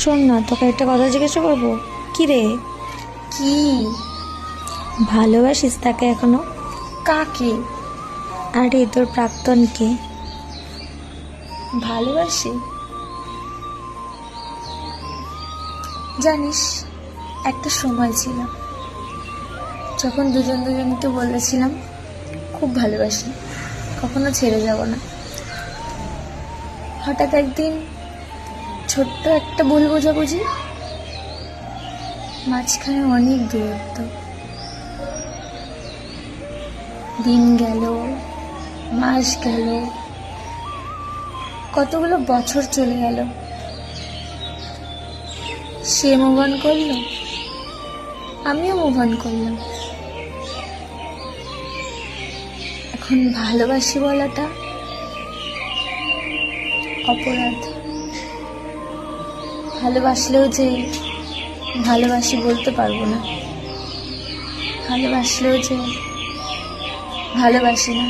শোন না, তোকে একটা কথা জিজ্ঞাসা করবো। কি রে? কি? ভালোবাসিস তাকে এখনো? কাকে? আরে তোর প্রাক্তনকে। ভালোবাসি? জানিস, একটা সময় ছিল যখন দুজন দুজনকে বলেছিলাম খুব ভালোবাসি, কখনো ছেড়ে যাব না। হঠাৎ একদিন ছোট্ট একটা ভুল বোঝাবুঝি, মাঝখানে অনেক দূরত্ব। দিন গেল, মাস গেল, কতগুলো বছর চলে গেল। সে মুভ অন করলো, আমিও মুভ অন করলাম। এখন ভালোবাসি বলাটা অপরাধ। ভালোবাসলেও যে ভালোবাসি বলতে পারবো না, ভালোবাসলেও যে ভালোবাসি না।